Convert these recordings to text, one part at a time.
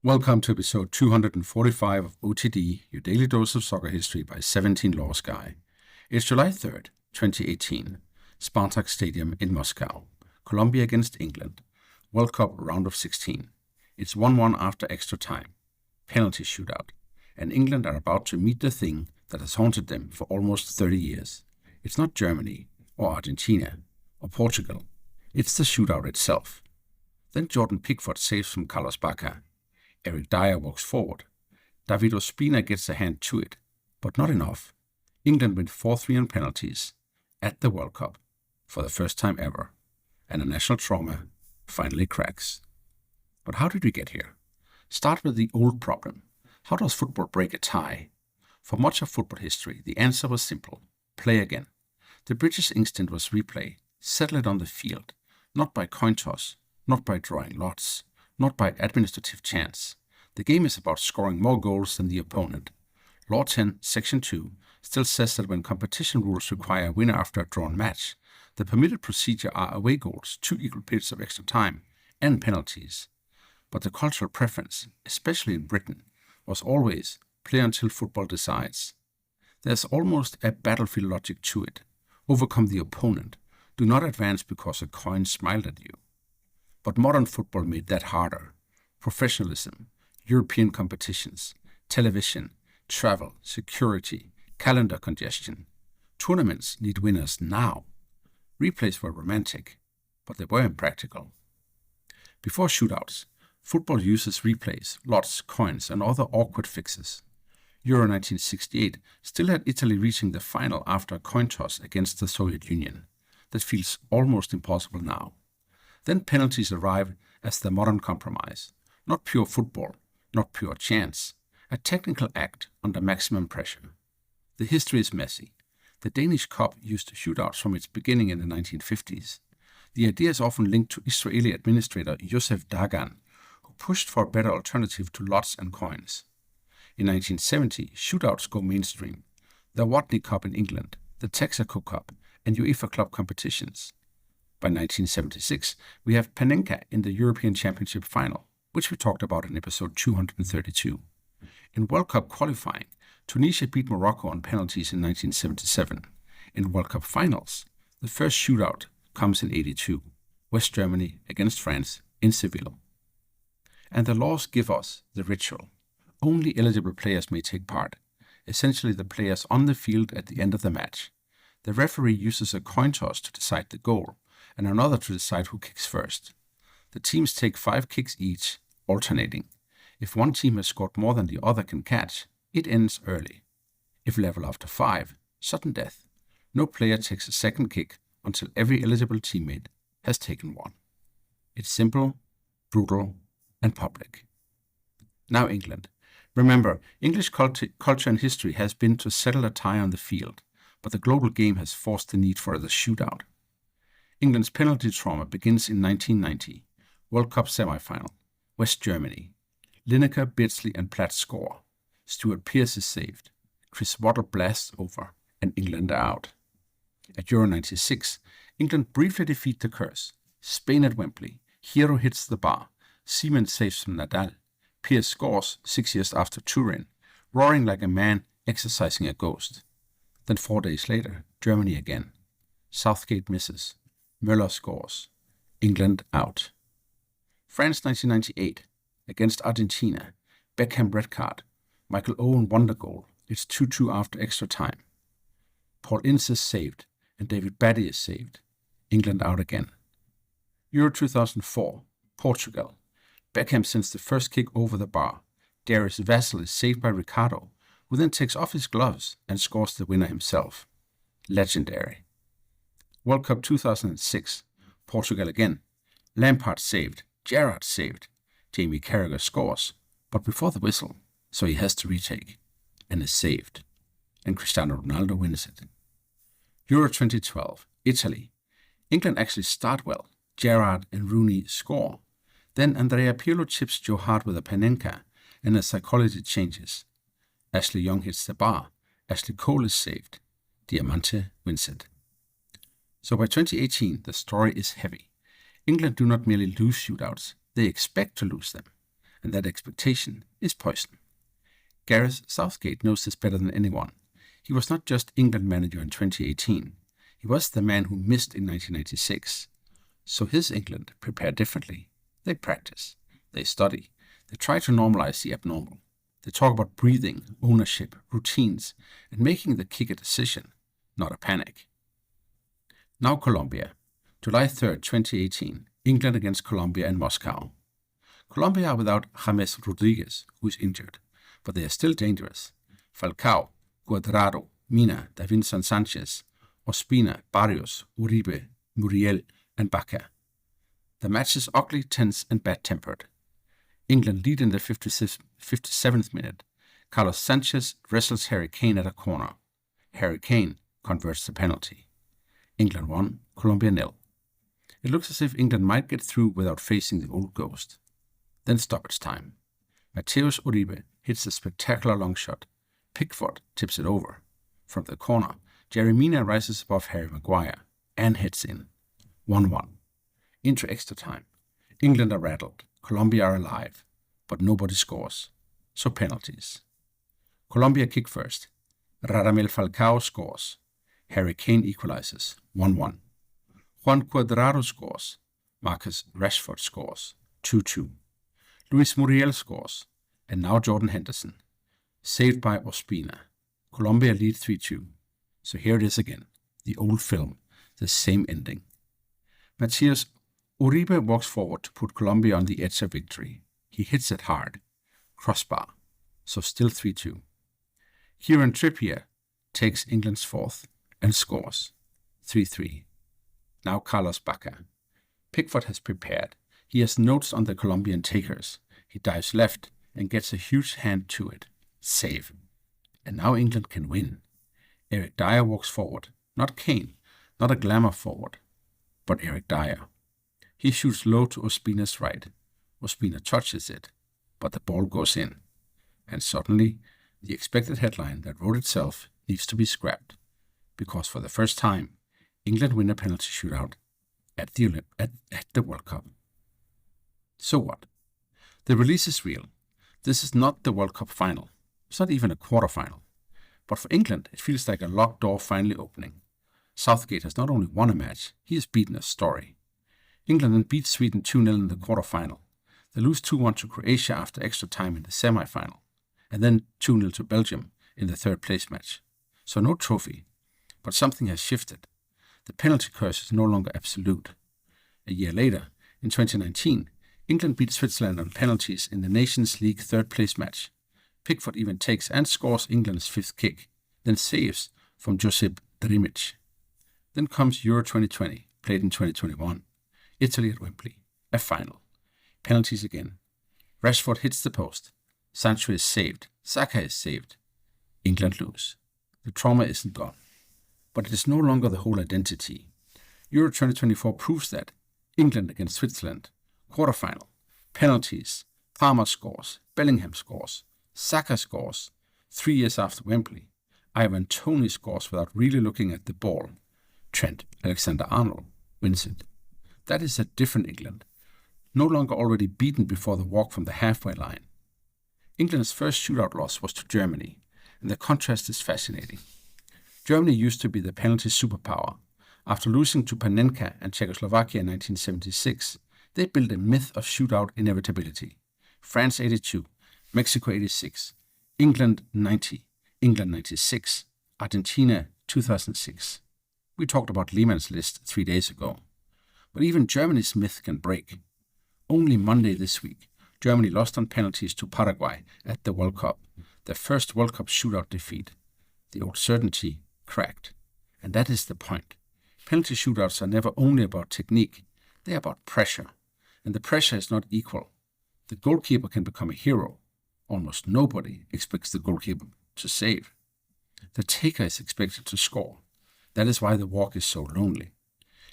Welcome to episode 245 of OTD, your daily dose of soccer history by 17 Laws Guy. It's July 3rd, 2018, Spartak Stadium in Moscow, Colombia against England, World Cup round of 16. It's 1-1 after extra time, penalty shootout, and England are about to meet the thing that has haunted them for almost 30 years. It's not Germany, or Argentina, or Portugal. It's the shootout itself. Then Jordan Pickford saves from Carlos Bacca. Eric Dier walks forward. David Ospina gets a hand to it, but not enough. England win 4-3 on penalties at the World Cup for the first time ever, and a national trauma finally cracks. But how did we get here? Start with the old problem. How does football break a tie? For much of football history, the answer was simple. Play again. The British instinct was replay. Settle it on the field, not by coin toss, not by drawing lots, not by administrative chance. The game is about scoring more goals than the opponent. Law 10, Section 2, still says that when competition rules require a winner after a drawn match, the permitted procedure are away goals, 2 equal periods of extra time, and penalties. But the cultural preference, especially in Britain, was always play until football decides. There's almost a battlefield logic to it. Overcome the opponent. Do not advance because a coin smiled at you. But modern football made that harder. Professionalism, European competitions, television, travel, security, calendar congestion. Tournaments need winners now. Replays were romantic, but they were impractical. Before shootouts, football uses replays, lots, coins, and other awkward fixes. Euro 1968 still had Italy reaching the final after a coin toss against the Soviet Union. That feels almost impossible now. Then penalties arrive as the modern compromise. Not pure football, not pure chance. A technical act under maximum pressure. The history is messy. The Danish Cup used shootouts from its beginning in the 1950s. The idea is often linked to Israeli administrator Yosef Dagan, who pushed for a better alternative to lots and coins. In 1970, shootouts go mainstream. The Watney Cup in England, the Texaco Cup, and UEFA Club competitions. By 1976, we have Panenka in the European Championship final, which we talked about in episode 232. In World Cup qualifying, Tunisia beat Morocco on penalties in 1977. In World Cup finals, the first shootout comes in 82, West Germany against France in Seville. And the laws give us the ritual. Only eligible players may take part, essentially the players on the field at the end of the match. The referee uses a coin toss to decide the goal, and another to decide who kicks first. The teams take 5 kicks each, alternating. If one team has scored more than the other can catch, it ends early. If level after 5, sudden death. No player takes a second kick until every eligible teammate has taken one. It's simple, brutal, and public. Now England. Remember, English culture and history has been to settle a tie on the field, but the global game has forced the need for the shootout. England's penalty trauma begins in 1990, World Cup semi-final, West Germany. Lineker, Beardsley and Platt score. Stuart Pearce is saved. Chris Waddle blasts over, and England are out. At Euro 96, England briefly defeat the curse. Spain at Wembley. Hero hits the bar. Seaman saves from Nadal. Pearce scores 6 years after Turin, roaring like a man exercising a ghost. Then 4 days later, Germany again. Southgate misses. Müller scores. England out. France 1998 against Argentina. Beckham red card. Michael Owen wonder goal. It's 2-2 after extra time. Paul Ince is saved and David Batty is saved. England out again. Euro 2004. Portugal. Beckham sends the first kick over the bar. Darius Vassell is saved by Ricardo, who then takes off his gloves and scores the winner himself. Legendary. World Cup 2006, Portugal again. Lampard saved, Gerrard saved. Jamie Carragher scores, but before the whistle, so he has to retake, and is saved. And Cristiano Ronaldo wins it. Euro 2012, Italy. England actually start well. Gerrard and Rooney score. Then Andrea Pirlo chips Joe Hart with a Panenka, and the psychology changes. Ashley Young hits the bar. Ashley Cole is saved. Diamante wins it. So by 2018, the story is heavy. England do not merely lose shootouts, they expect to lose them. and that expectation is poison. Gareth Southgate knows this better than anyone. He was not just England manager in 2018. He was the man who missed in 1996. So his England prepare differently. They practice. They study. They try to normalize the abnormal. They talk about breathing, ownership, routines, and making the kick a decision, not a panic. Now Colombia. July 3rd, 2018. England against Colombia in Moscow. Colombia are without James Rodriguez, who is injured, but they are still dangerous. Falcao, Cuadrado, Mina, Davinson Sanchez, Ospina, Barrios, Uribe, Muriel, and Bacca. The match is ugly, tense, and bad-tempered. England lead in the 57th minute. Carlos Sanchez wrestles Harry Kane at a corner. Harry Kane converts the penalty. England 1, Colombia 0. It looks as if England might get through without facing the old ghost. Then stoppage time. Mateus Uribe hits a spectacular long shot. Pickford tips it over. From the corner, Mina rises above Harry Maguire and heads in. 1-1. Into extra time. England are rattled. Colombia are alive. But nobody scores. So penalties. Colombia kick first. Radamel Falcao scores. Harry Kane equalizes. 1-1. Juan Cuadrado scores. Marcus Rashford scores. 2-2. Luis Muriel scores. And now Jordan Henderson. Saved by Ospina. Colombia lead 3-2. So here it is again. The old film. The same ending. Mateus Uribe walks forward to put Colombia on the edge of victory. He hits it hard. Crossbar. So still 3-2. Kieran Trippier takes England's fourth and scores. 3-3. Now Carlos Bacca. Pickford has prepared. He has notes on the Colombian takers. He dives left and gets a huge hand to it. Save. And now England can win. Eric Dier walks forward. Not Kane. Not a glamour forward. But Eric Dier. He shoots low to Ospina's right. Ospina touches it. But the ball goes in. And suddenly, the expected headline that wrote itself needs to be scrapped. Because for the first time, England win a penalty shootout at the World Cup. So what? The release is real. This is not the World Cup final. It's not even a quarterfinal. But for England, it feels like a locked door finally opening. Southgate has not only won a match, he has beaten a story. England then beat Sweden 2-0 in the quarterfinal. They lose 2-1 to Croatia after extra time in the semi-final. And then 2-0 to Belgium in the third place match. So no trophy. But something has shifted. The penalty curse is no longer absolute. A year later, in 2019, England beat Switzerland on penalties in the Nations League third place match. Pickford even takes and scores England's fifth kick, then saves from Josip Drimic. Then comes Euro 2020, played in 2021. Italy at Wembley, a final. Penalties again. Rashford hits the post. Sancho is saved. Saka is saved. England lose. The trauma isn't gone. But it is no longer the whole identity. Euro 2024 proves that. England against Switzerland. Quarterfinal. Penalties. Palmer scores. Bellingham scores. Saka scores. 3 years after Wembley. Ivan Toney scores without really looking at the ball. Trent Alexander-Arnold wins it. That is a different England. No longer already beaten before the walk from the halfway line. England's first shootout loss was to Germany, and the contrast is fascinating. Germany used to be the penalty superpower. After losing to Panenka and Czechoslovakia in 1976, they built a myth of shootout inevitability. France 82, Mexico 86, England 90, England 96, Argentina 2006. We talked about Lehmann's list 3 days ago. But even Germany's myth can break. Only Monday this week, Germany lost on penalties to Paraguay at the World Cup, their first World Cup shootout defeat. The old certainty cracked. And that is the point. Penalty shootouts are never only about technique, they are about pressure. And the pressure is not equal. The goalkeeper can become a hero. Almost nobody expects the goalkeeper to save. The taker is expected to score. That is why the walk is so lonely.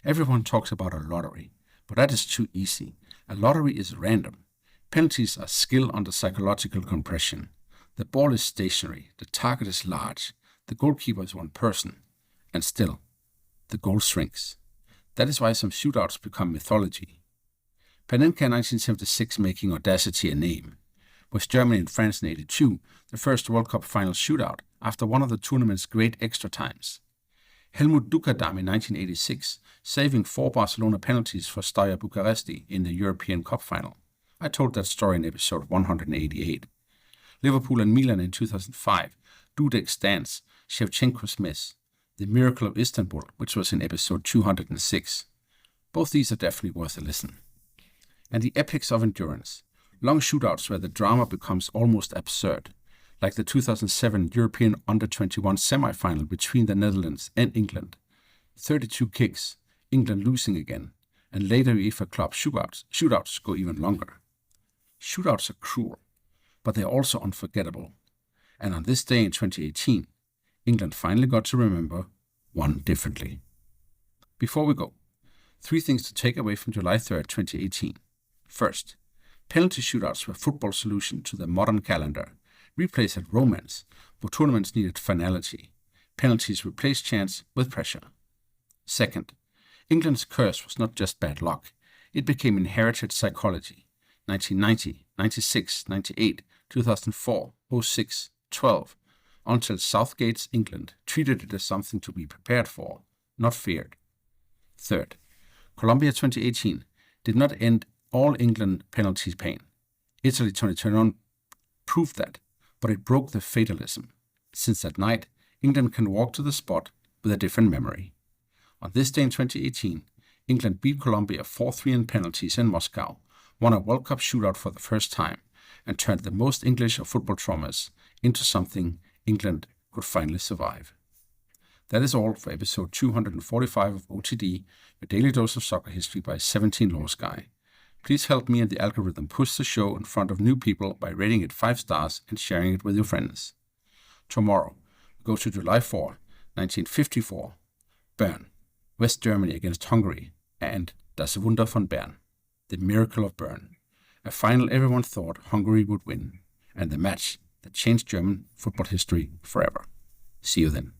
Everyone talks about a lottery, but that is too easy. A lottery is random. Penalties are skill under psychological compression. The ball is stationary, the target is large, the goalkeeper is one person, and still, the goal shrinks. That is why some shootouts become mythology. Panenka in 1976 making audacity a name. Was Germany and France in '82 the first World Cup final shootout after one of the tournament's great extra times? Helmut Dukadam in 1986, saving 4 Barcelona penalties for Steaua Bucharesti in the European Cup final. I told that story in episode 188. Liverpool and Milan in 2005, Dudek's dance, Shevchenko's miss, the miracle of Istanbul, which was in episode 206. Both these are definitely worth a listen. And the epics of endurance, long shootouts where the drama becomes almost absurd, like the 2007 European Under-21 semi-final between the Netherlands and England. 32 kicks, England losing again, and later UEFA Club shootouts go even longer. Shootouts are cruel, but they're also unforgettable. And on this day in 2018, England finally got to remember one differently. Before we go, 3 things to take away from July 3rd, 2018. First, penalty shootouts were football's solution to the modern calendar. Replays had romance, but tournaments needed finality. Penalties replaced chance with pressure. Second, England's curse was not just bad luck. It became inherited psychology. 1990, 96, 98, 2004, 06, 12, until Southgate's England treated it as something to be prepared for, not feared. Third, Colombia 2018 did not end all England penalties pain. Italy 2021 proved that, but it broke the fatalism. Since that night, England can walk to the spot with a different memory. On this day in 2018, England beat Colombia 4-3 in penalties in Moscow, won a World Cup shootout for the first time, and turned the most English of football traumas into something England could finally survive. That is all for episode 245 of OTD, your daily dose of soccer history by 17 Laws Guy. Please help me and the algorithm push the show in front of new people by rating it 5 stars and sharing it with your friends. Tomorrow, we go to July 4, 1954, Bern, West Germany against Hungary, and Das Wunder von Bern, the miracle of Bern, a final everyone thought Hungary would win, and the match that changed German football history forever. See you then.